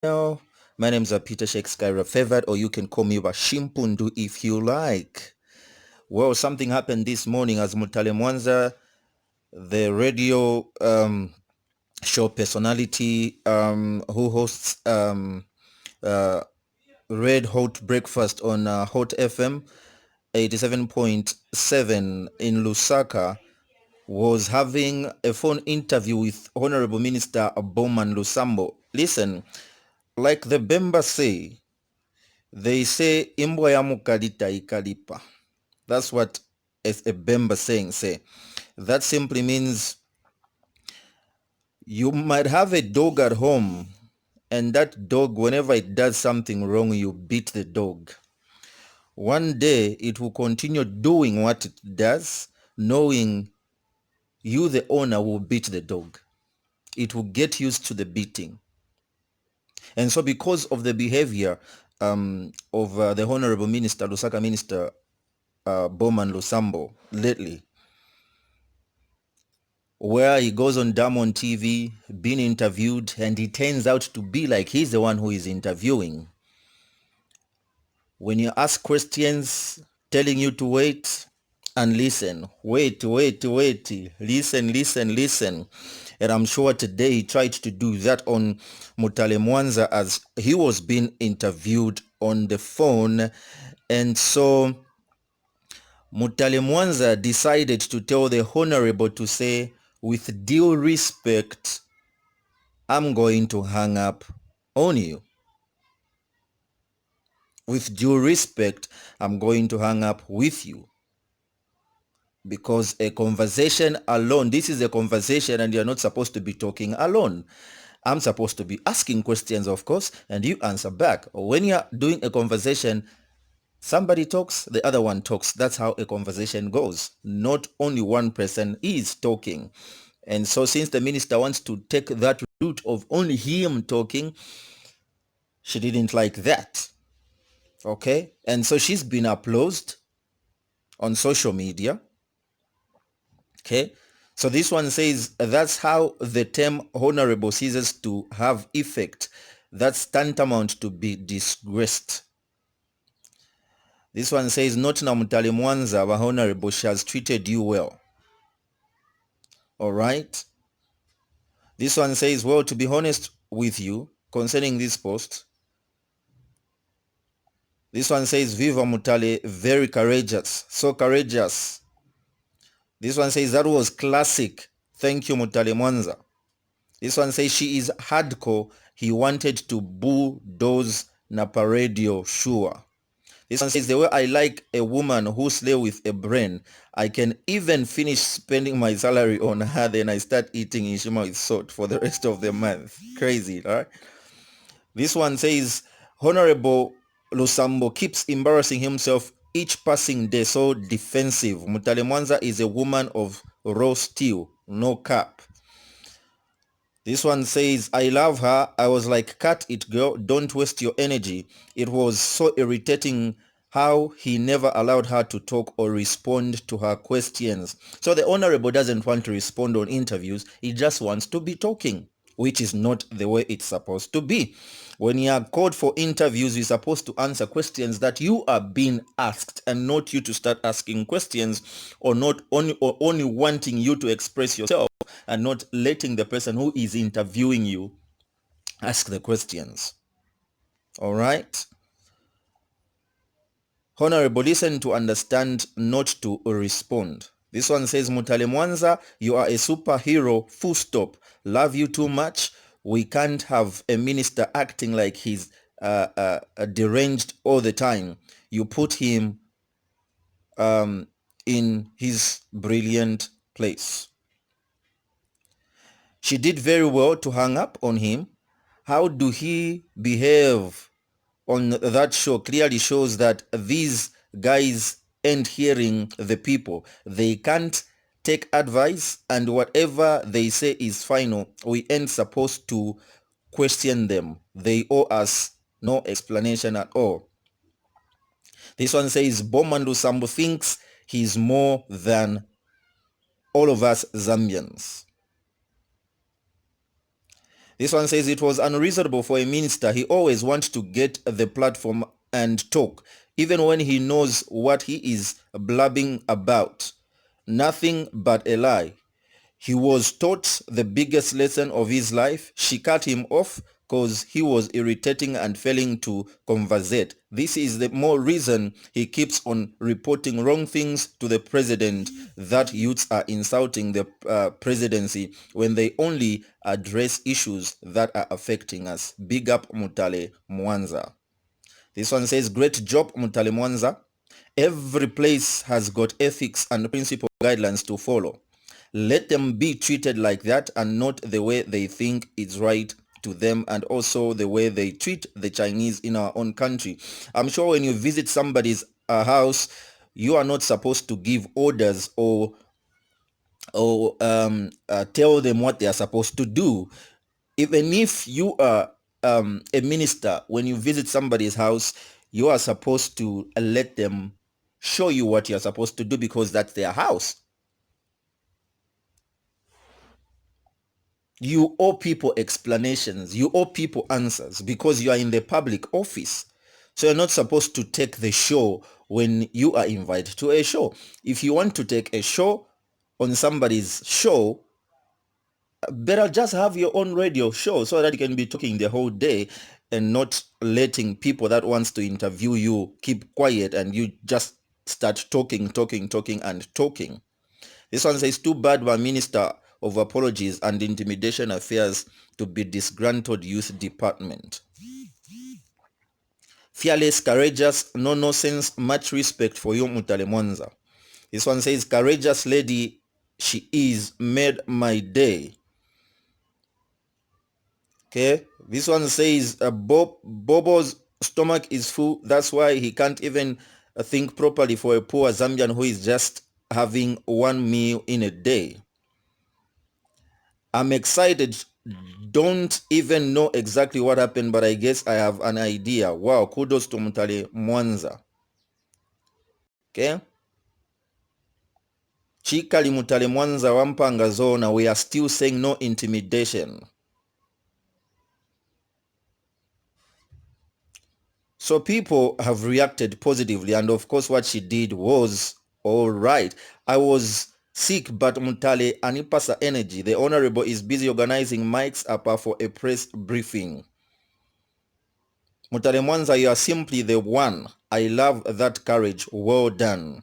Hello, my name is Peter Sheikh Skyra Favored, or you can call me Washimpundu if you like. Well, something happened this morning as Mutale Mwanza, the radio show personality who hosts Red Hot Breakfast on Hot FM 87.7 in Lusaka, was having a phone interview with Honorable Minister Bowman Lusambo. Listen, like the Bemba say, they say imbwa ya mukalita ikalipa. That's what a Bemba saying say. That simply means you might have a dog at home, and that dog, whenever it does something wrong, you beat the dog. One day it will continue doing what it does, knowing you, the owner, will beat the dog. It will get used to the beating. And so because of the behavior of the Honorable Minister, Lusaka Minister Bowman Lusambo lately, where he goes on Diamond TV, being interviewed, and he turns out to be like he's the one who is interviewing. When you ask questions, telling you to wait and listen, wait, listen. And I'm sure today he tried to do that on Mutale Mwanza as he was being interviewed on the phone. And so Mutale Mwanza decided to tell the Honorable to say, with due respect, I'm going to hang up on you. With due respect, I'm going to hang up with you. Because a conversation alone, this is a conversation and you're not supposed to be talking alone. I'm supposed to be asking questions, of course, and you answer back. When you're doing a conversation, somebody talks, the other one talks. That's how a conversation goes. Not only one person is talking. And so since the minister wants to take that route of only him talking, she didn't like that. Okay? And so she's been applauded on social media. Okay? So this one says that's how the term honorable ceases to have effect. That's tantamount to be disgraced. This one says, not na Mutale Mwanza, wa honorable, she has treated you well. All right? This one says, well, to be honest with you, concerning this post, this one says, Viva Mutale, very courageous, so courageous. This one says, that was classic. Thank you, Mutale Mwanza. This one says, she is hardcore. He wanted to bulldoze Napa Radio, sure. This one says, the way I like a woman who slay with a brain, I can even finish spending my salary on her, then I start eating Ishima with salt for the rest of the month. Crazy, all right? This one says, Honorable Lusambo keeps embarrassing himself each passing day, so defensive. Mutale Mwanza is a woman of raw steel, no cap. This one says, I love her. I was like, cut it, girl. Don't waste your energy. It was so irritating how he never allowed her to talk or respond to her questions. So the Honorable doesn't want to respond on interviews. He just wants to be talking, which is not the way it's supposed to be. When you are called for interviews, you're supposed to answer questions that you are being asked, and not you to start asking questions or only wanting you to express yourself and not letting the person who is interviewing you ask the questions. All right? Honorable, listen to understand, not to respond. This one says, Mutale Mwanza, you are a superhero, full stop. Love you too much. We can't have a minister acting like he's deranged all the time. You put him in his brilliant place. She did very well to hang up on him. How do he behave on that show clearly shows that these guys ain't hearing the people. They can't take advice, and whatever they say is final. We ain't supposed to question them. They owe us no explanation at all. This one says, Bowman Lusambo thinks he's more than all of us Zambians. This one says it was unreasonable for a minister. He always wants to get the platform and talk, even when he knows what he is blabbing about. Nothing but a lie. He was taught the biggest lesson of his life. She cut him off because he was irritating and failing to conversate. This is the more reason he keeps on reporting wrong things to the president, that youths are insulting the presidency when they only address issues that are affecting us. Big up Mutale Mwanza. This one says, great job Mutale Mwanza. Every place has got ethics and principle guidelines to follow. Let them be treated like that and not the way they think is right to them, and also the way they treat the Chinese in our own country. I'm sure when you visit somebody's house, you are not supposed to give orders or tell them what they are supposed to do. Even if you are a minister, when you visit somebody's house, you are supposed to let them show you what you're supposed to do, because that's their house. You owe people explanations. You owe people answers, because you are in the public office. So you're not supposed to take the show when you are invited to a show. If you want to take a show on somebody's show, better just have your own radio show so that you can be talking the whole day and not letting people that wants to interview you keep quiet and you just start talking. This one says, too bad my minister of apologies and intimidation affairs to be disgruntled youth department. Fearless, courageous, no nonsense, much respect for you, Mutale Mwanza. This one says, courageous lady she is, made my day. Okay, this one says Bobo's stomach is full. That's why he can't even think properly for a poor Zambian who is just having one meal in a day. I'm excited. Don't even know exactly what happened, but I guess I have an idea. Wow, kudos to Mutale Mwanza. Okay. Chikali Mutale Mwanza wampanga zona. We are still saying no intimidation. So people have reacted positively, and of course what she did was all right. I was sick, but Mutale anipasa energy. The Honorable is busy organizing mics up for a press briefing. Mutale Mwanza, you are simply the one. I love that courage. Well done.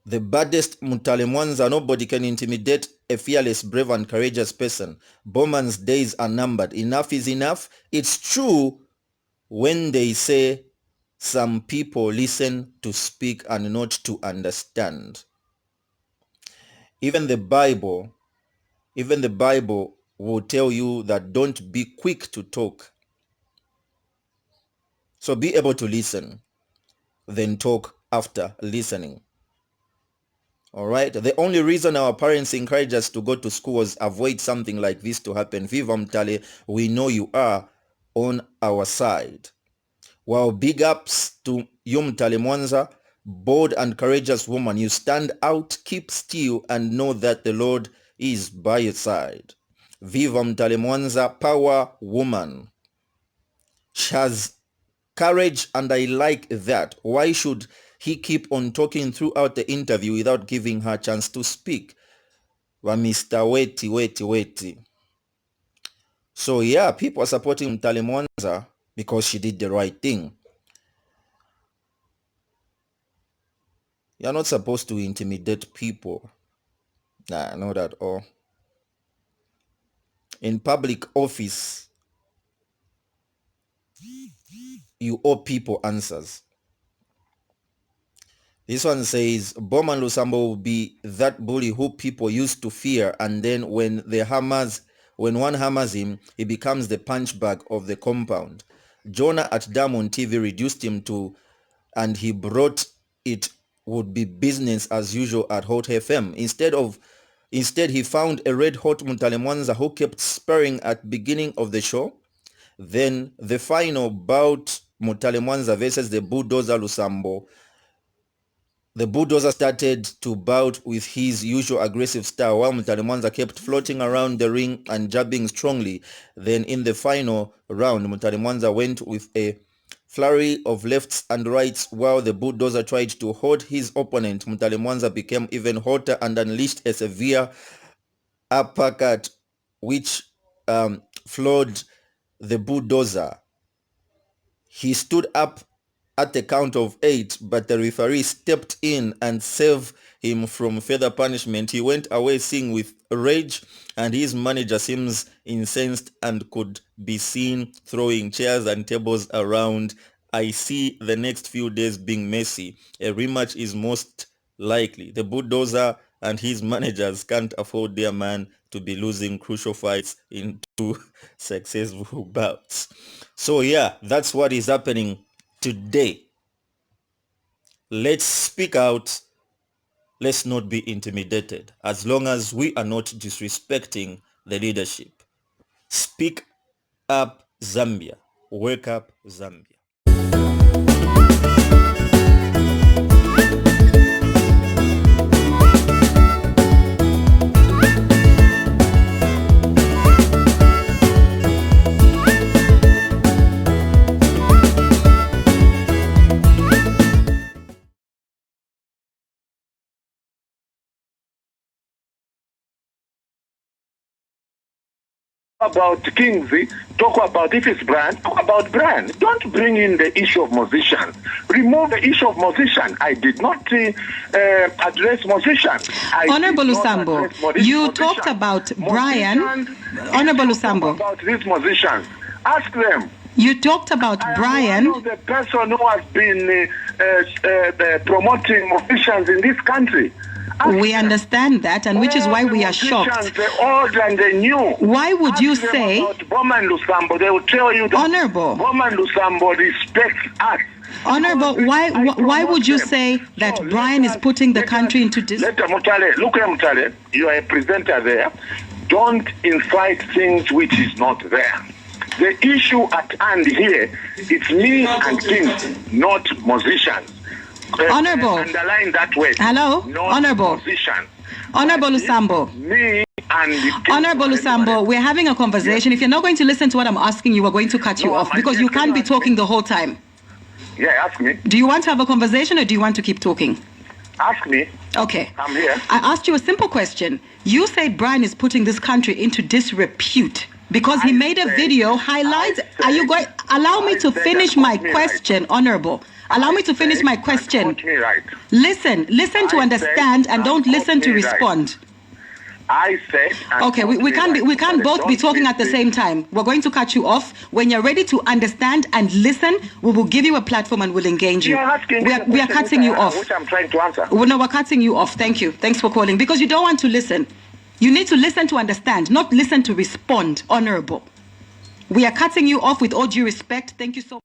The baddest Mutale Mwanza, nobody can intimidate a fearless, brave and courageous person. Bowman's days are numbered. Enough is enough. It's true when they say some people listen to speak and not to understand. Even the Bible will tell you that don't be quick to talk. So be able to listen, then talk after listening. All right. The only reason our parents encourage us to go to school was avoid something like this to happen. Viva Mutale, we know you are on our side. Well, big ups to you, Mutale Mwanza, bold and courageous woman. You stand out, keep still, and know that the Lord is by your side. Viva Mutale Mwanza, power woman. She has courage, and I like that. Why should he keep on talking throughout the interview without giving her a chance to speak? Wa Mr. Weti. So yeah, people are supporting Mutale Mwanza because she did the right thing. You're not supposed to intimidate people. Nah, not at all. In public office, you owe people answers. This one says, Bowman Lusambo will be that bully who people used to fear, and then when one hammers him, he becomes the punch bag of the compound. Jonah at Diamond TV reduced him to, and he brought it would be business as usual at Hot FM. Instead, he found a red-hot Mutale Mwanza who kept sparring at beginning of the show. Then the final bout, Mutale Mwanza versus the bulldozer Lusambo. The bulldozer started to bout with his usual aggressive style while Mutale Mwanza kept floating around the ring and jabbing strongly. Then in the final round, Mutale Mwanza went with a flurry of lefts and rights while the bulldozer tried to hold his opponent. Mutale Mwanza became even hotter and unleashed a severe uppercut which floored the bulldozer. He stood up at the count of 8, but the referee stepped in and saved him from further punishment. He went away singing with rage, and his manager seems incensed and could be seen throwing chairs and tables around. I see the next few days being messy. A rematch is most likely. The bulldozer and his managers can't afford their man to be losing crucial fights in 2 successful bouts. So yeah, that's what is happening today. Let's speak out. Let's not be intimidated, as long as we are not disrespecting the leadership. Speak up, Zambia. Wake up, Zambia. About Kingsley, talk about if it's brand, talk about brand. Don't bring in the issue of musicians. Remove the issue of musicians. I did not address musicians. Honorable Lusambo, you talked about Brian. Honorable Lusambo. About these musicians. Ask them. You talked about Brian. I am one of the person who has been promoting musicians in this country. We understand that, and which is why we are shocked. The old and the new. Why would you say... Bowman Lusambo, they will tell you that Honorable. Bowman Lusambo respects us. Honorable, why would you say that Brian is putting the country into this... Look at Mutale, you are a presenter there. Don't incite things which is not there. The issue at hand here, it's me and things, not musicians. Honorable. Underline that word. Hello? Honorable. Musicians. Honorable Lusambo. Me and Honorable Lusambo, we're having a conversation. Yes. If you're not going to listen to what I'm asking you, we're going to cut you off because you can't be talking the whole time. Yeah, ask me. Do you want to have a conversation or do you want to keep talking? Ask me. Okay. I'm here. I asked you a simple question. You said Brian is putting this country into disrepute because he made a video highlights. Are you going? Allow me to finish my question, Honorable. Allow me to finish my question. Listen to understand and don't listen to respond. I said. Okay, we can't both be talking at the same time. We're going to cut you off. When you're ready to understand and listen, we will give you a platform and we'll engage you. We are cutting you off. Which I'm trying to answer. No, we're cutting you off. Thank you. Thanks for calling. Because you don't want to listen. You need to listen to understand, not listen to respond, Honorable. We are cutting you off with all due respect. Thank you so much.